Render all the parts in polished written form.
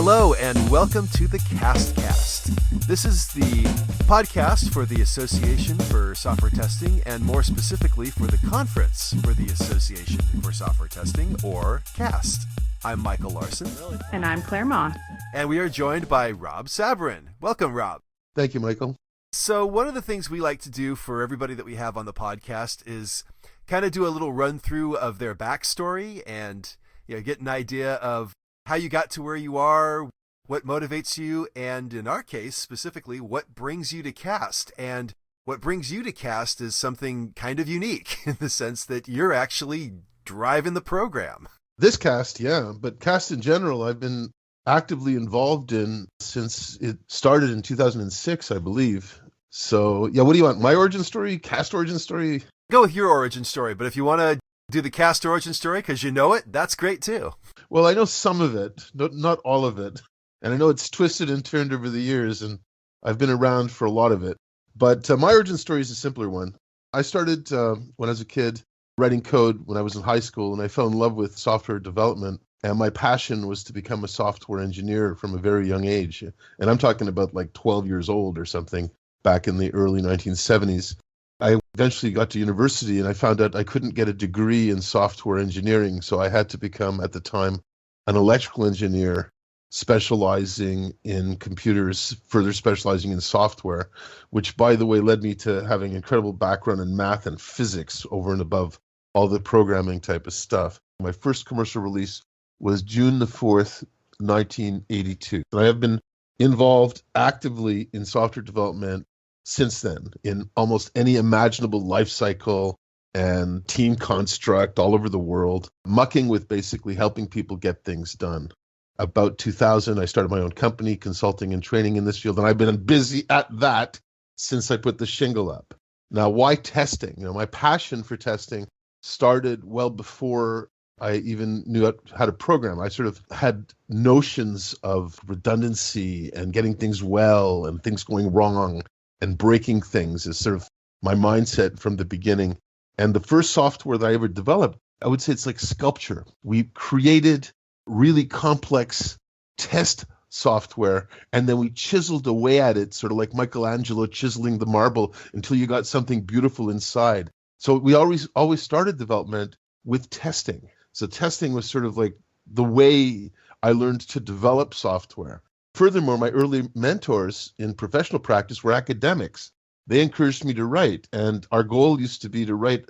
Hello and welcome to the CASTcast. This is the podcast for the Association for Software Testing and more specifically for the Conference for the Association for Software Testing, or CAST. I'm Michael Larson. And I'm Claire Ma. And we are joined by Rob Sabourin. Welcome, Rob. Thank you, Michael. So one of the things we like to do for everybody that we have on the podcast is kind of do a little run through of their backstory and get an idea of how you got to where you are, what motivates you, and in our case specifically, what brings you to CAST. And what brings you to CAST is something kind of unique in the sense that you're actually driving the program. This CAST, yeah, but CAST in general, I've been actively involved in since it started in 2006, I believe. So, yeah, what do you want? My origin story? CAST origin story? Go with your origin story, but if you want to do the CAST origin story because you know it, that's great too. Well, I know some of it, not all of it. And I know it's twisted and turned over the years, and I've been around for a lot of it. But my origin story is a simpler one. I started when I was a kid writing code when I was in high school, and I fell in love with software development. And my passion was to become a software engineer from a very young age. And I'm talking about like 12 years old or something back in the early 1970s. I eventually got to university and I found out I couldn't get a degree in software engineering. So I had to become, at the time, an electrical engineer specializing in computers, further specializing in software, which, by the way, led me to having an incredible background in math and physics over and above all the programming type of stuff. My first commercial release was June the 4th, 1982. And I have been involved actively in software development since then, in almost any imaginable life cycle and team construct all over the world, mucking with basically helping people get things done. About 2000, I started my own company, consulting and training in this field, and I've been busy at that since I put the shingle up. Now, why testing? My passion for testing started well before I even knew how to program. I sort of had notions of redundancy and getting things well and things going wrong and breaking things is sort of my mindset from the beginning. And the first software that I ever developed, I would say it's like sculpture. We created really complex test software, and then we chiseled away at it, sort of like Michelangelo chiseling the marble until you got something beautiful inside. So we always started development with testing. So testing was sort of like the way I learned to develop software. Furthermore, my early mentors in professional practice were academics. They encouraged me to write, and our goal used to be to write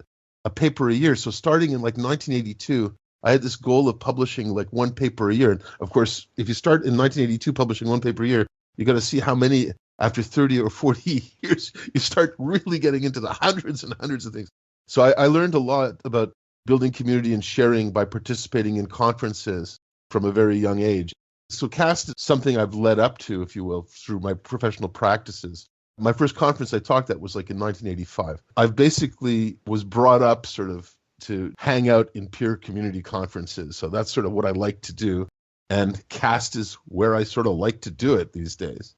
a paper a year. So starting in like 1982, I had this goal of publishing like one paper a year. And of course, if you start in 1982 publishing one paper a year, you got to see how many after 30 or 40 years, you start really getting into the hundreds and hundreds of things. So I learned a lot about building community and sharing by participating in conferences from a very young age. So CAST is something I've led up to, if you will, through my professional practices. My first conference I talked at was like in 1985. I basically was brought up sort of to hang out in peer community conferences. So that's sort of what I like to do. And CAST is where I sort of like to do it these days.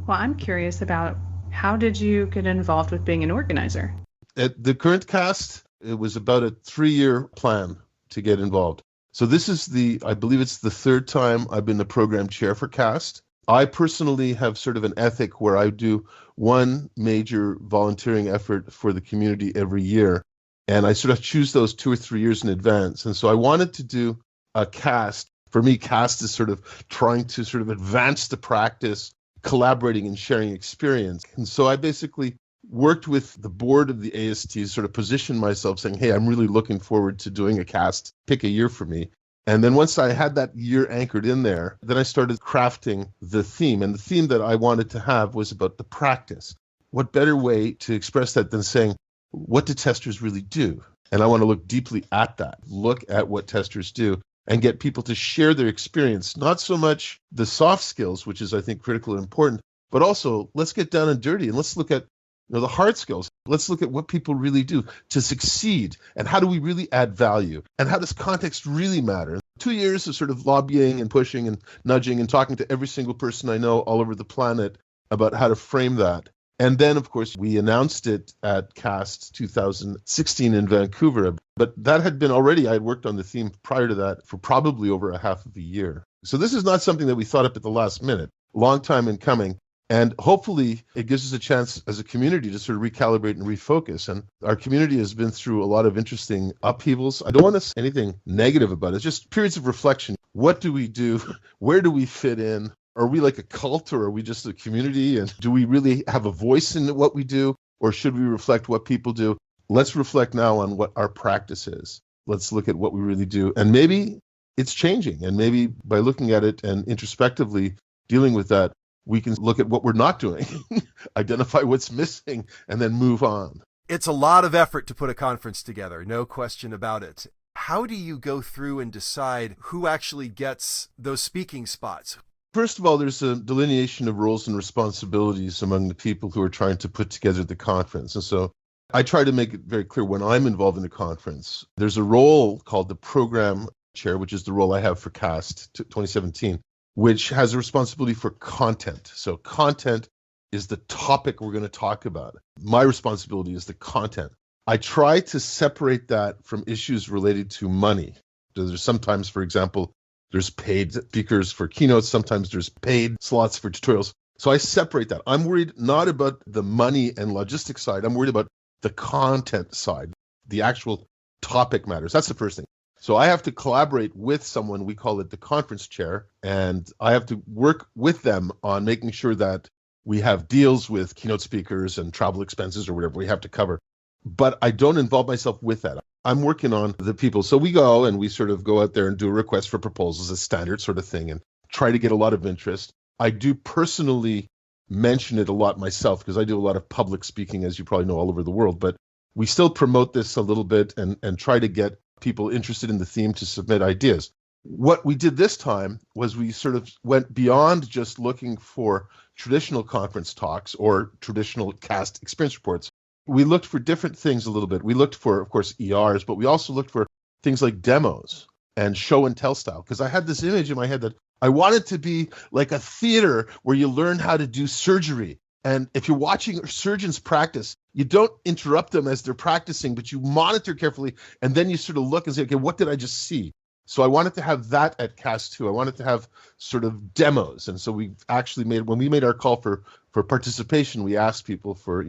Well, I'm curious about how did you get involved with being an organizer? At the current CAST, it was about a 3-year plan to get involved. So this is I believe it's the third time I've been the program chair for CAST. I personally have sort of an ethic where I do one major volunteering effort for the community every year. And I sort of choose those 2 or 3 years in advance. And so I wanted to do a CAST. For me, CAST is sort of trying to sort of advance the practice, collaborating and sharing experience. And so I basically worked with the board of the AST, sort of positioned myself saying, hey, I'm really looking forward to doing a CAST, pick a year for me. And then once I had that year anchored in there, then I started crafting the theme. And the theme that I wanted to have was about the practice. What better way to express that than saying, what do testers really do? And I want to look deeply at that, look at what testers do and get people to share their experience, not so much the soft skills, which is, I think, critical and important, but also let's get down and dirty and let's look at the hard skills. Let's look at what people really do to succeed and how do we really add value and how does context really matter. 2 years of sort of lobbying and pushing and nudging and talking to every single person I know all over the planet about how to frame that. And then, of course, we announced it at CAST 2016 in Vancouver. But that had been already, I had worked on the theme prior to that for probably over a half of a year. So this is not something that we thought up at the last minute. Long time in coming. And hopefully it gives us a chance as a community to sort of recalibrate and refocus. And our community has been through a lot of interesting upheavals. I don't want to say anything negative about it. It's just periods of reflection. What do we do? Where do we fit in? Are we like a cult, or are we just a community? And do we really have a voice in what we do? Or should we reflect what people do? Let's reflect now on what our practice is. Let's look at what we really do. And maybe it's changing. And maybe by looking at it and introspectively dealing with that, we can look at what we're not doing, identify what's missing, and then move on. It's a lot of effort to put a conference together, no question about it. How do you go through and decide who actually gets those speaking spots? First of all, there's a delineation of roles and responsibilities among the people who are trying to put together the conference. And so I try to make it very clear when I'm involved in a conference, there's a role called the program chair, which is the role I have for CAST 2017. Which has a responsibility for content. So content is the topic we're going to talk about. My responsibility is the content. I try to separate that from issues related to money. There's sometimes, for example, there's paid speakers for keynotes. Sometimes there's paid slots for tutorials. So I separate that. I'm worried not about the money and logistics side. I'm worried about the content side. The actual topic matters. That's the first thing. So I have to collaborate with someone, we call it the conference chair, and I have to work with them on making sure that we have deals with keynote speakers and travel expenses or whatever we have to cover. But I don't involve myself with that. I'm working on the people. So we go and we sort of go out there and do a request for proposals, a standard sort of thing, and try to get a lot of interest. I do personally mention it a lot myself because I do a lot of public speaking, as you probably know, all over the world. But we still promote this a little bit and try to get people interested in the theme to submit ideas. What we did this time was we sort of went beyond just looking for traditional conference talks or traditional CAST experience reports. We looked for different things a little bit. We looked for, of course, ERs, but we also looked for things like demos and show and tell style, because I had this image in my head that I wanted to be like a theater where you learn how to do surgery. And if you're watching surgeons practice, you don't interrupt them as they're practicing, but you monitor carefully, and then you sort of look and say, okay, what did I just see? So I wanted to have that at CAST too. I wanted to have sort of demos. And so we actually made, when we made our call for participation, we asked people for,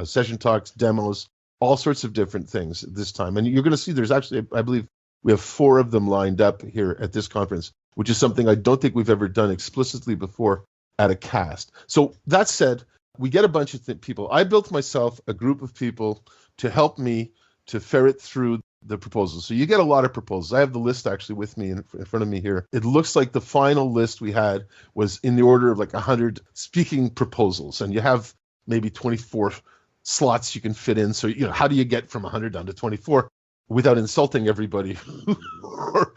session talks, demos, all sorts of different things this time. And you're going to see there's actually, I believe, we have 4 of them lined up here at this conference, which is something I don't think we've ever done explicitly before at a CAST. So that said, we get a bunch of people. I built myself a group of people to help me to ferret through the proposals. So you get a lot of proposals. I have the list actually with me in front of me here. It looks like the final list we had was in the order of like 100 speaking proposals, and you have maybe 24 slots you can fit in. So, how do you get from 100 down to 24 without insulting everybody or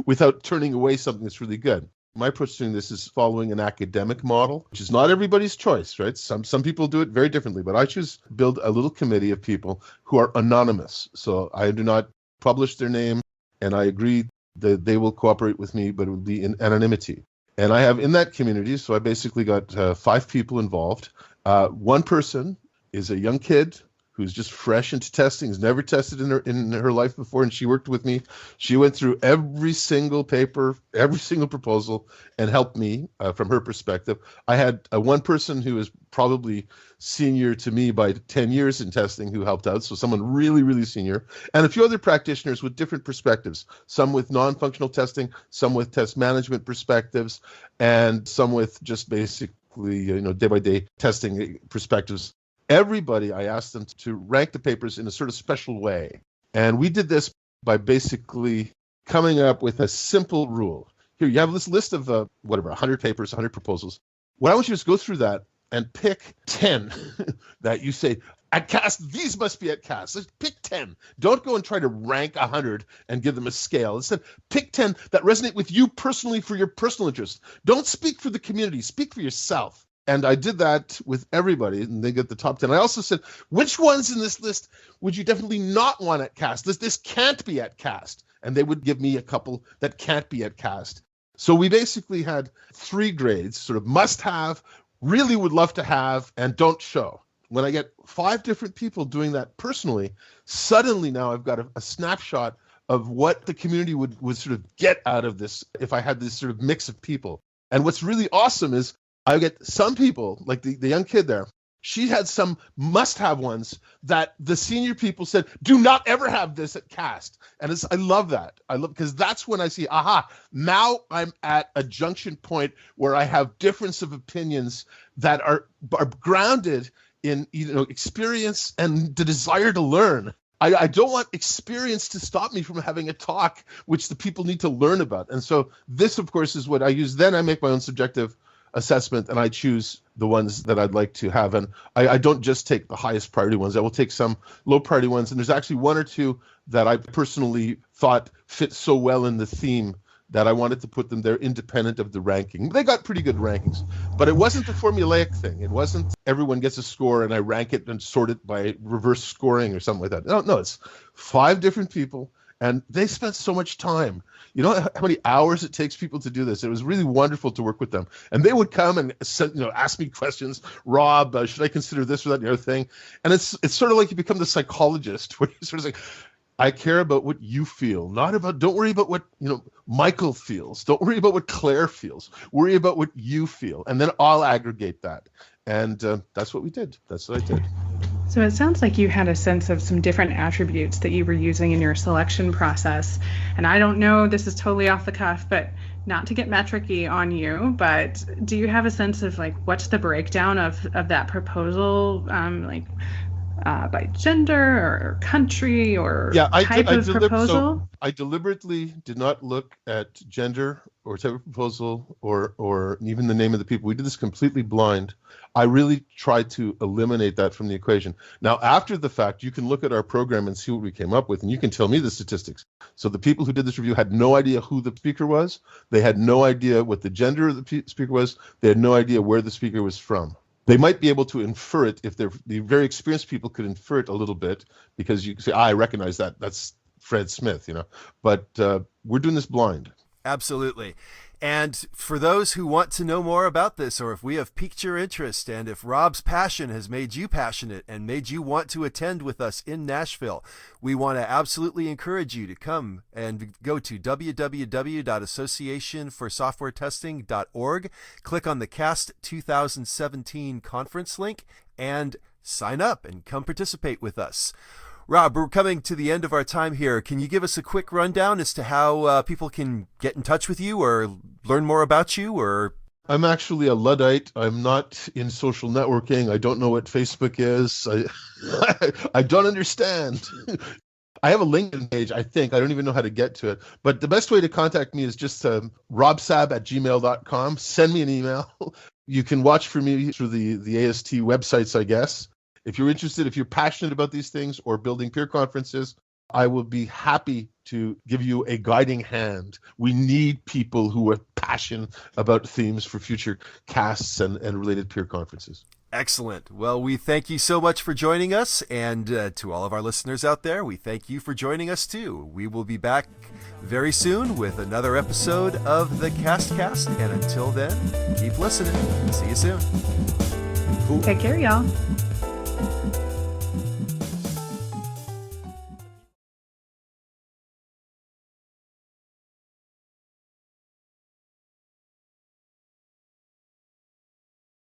without turning away something that's really good? My approach to doing this is following an academic model, which is not everybody's choice, right? Some people do it very differently, but I choose to build a little committee of people who are anonymous. So I do not publish their name, and I agree that they will cooperate with me, but it will be in anonymity. And I have in that community, so I basically got 5 people involved. One person is a young kid who's just fresh into testing, has never tested in her life before, and she worked with me. She went through every single paper, every single proposal, and helped me from her perspective. I had one person who is probably senior to me by 10 years in testing who helped out, so someone really, really senior, and a few other practitioners with different perspectives, some with non-functional testing, some with test management perspectives, and some with just basically, day-by-day testing perspectives. Everybody, I asked them to rank the papers in a sort of special way. And we did this by basically coming up with a simple rule. Here, you have this list of 100 papers, 100 proposals. What I want you to do is go through that and pick 10 that you say, at CAST, these must be at CAST. Let's pick 10. Don't go and try to rank 100 and give them a scale. Instead, pick 10 that resonate with you personally for your personal interest. Don't speak for the community. Speak for yourself. And I did that with everybody, and they get the top 10. I also said, which ones in this list would you definitely not want at CAST? This can't be at CAST. And they would give me a couple that can't be at CAST. So we basically had 3 grades, sort of must have, really would love to have and don't show. When I get 5 different people doing that personally, suddenly now I've got a snapshot of what the community would sort of get out of this if I had this sort of mix of people. And what's really awesome is I get some people, like the young kid there, she had some must-have ones that the senior people said, do not ever have this at CAST. And I love that. Because that's when I see, now I'm at a junction point where I have difference of opinions that are grounded in experience and the desire to learn. I don't want experience to stop me from having a talk, which the people need to learn about. And so this, of course, is what I use. Then I make my own subjective assessment and I choose the ones that I'd like to have. And I don't just take the highest priority ones. I will take some low priority ones. And there's actually 1 or 2 that I personally thought fit so well in the theme that I wanted to put them there independent of the ranking. They got pretty good rankings, but it wasn't a formulaic thing. It wasn't everyone gets a score and I rank it and sort it by reverse scoring or something like that. No, it's 5 different people and they spent so much time. You know how many hours it takes people to do this? It was really wonderful to work with them. And they would come and ask me questions. Rob, should I consider this or that and the other thing? And it's sort of like you become the psychologist where you sort of say, I care about what you feel, don't worry about what, Michael feels. Don't worry about what Claire feels. Worry about what you feel. And then I'll aggregate that. And that's what we did. That's what I did. So it sounds like you had a sense of some different attributes that you were using in your selection process. And I don't know, this is totally off the cuff, but not to get metric-y on you, but do you have a sense of what's the breakdown of that proposal, by gender or country or type of proposal? So I deliberately did not look at gender or type of proposal or even the name of the people. We did this completely blind. I really tried to eliminate that from the equation. Now, after the fact, you can look at our program and see what we came up with, and you can tell me the statistics. So the people who did this review had no idea who the speaker was. They had no idea what the gender of the speaker was. They had no idea where the speaker was from. They might be able to infer it if the very experienced people could infer it a little bit because you can say, I recognize that. That's Fred Smith, But we're doing this blind. Absolutely. And for those who want to know more about this, or if we have piqued your interest, and if Rob's passion has made you passionate and made you want to attend with us in Nashville, we want to absolutely encourage you to come and go to www.associationforsoftwaretesting.org, click on the CAST 2017 conference link, and sign up and come participate with us. Rob, we're coming to the end of our time here. Can you give us a quick rundown as to how people can get in touch with you or learn more about you? Or I'm actually a Luddite. I'm not in social networking. I don't know what Facebook is. I don't understand. I have a LinkedIn page, I think. I don't even know how to get to it. But the best way to contact me is just robsab@gmail.com. Send me an email. You can watch for me through the AST websites, I guess. If you're interested, if you're passionate about these things or building peer conferences, I will be happy to give you a guiding hand. We need people who are passionate about themes for future casts and related peer conferences. Excellent. Well, we thank you so much for joining us. And to all of our listeners out there, we thank you for joining us too. We will be back very soon with another episode of the CASTcast. And until then, keep listening. See you soon. Take care, y'all.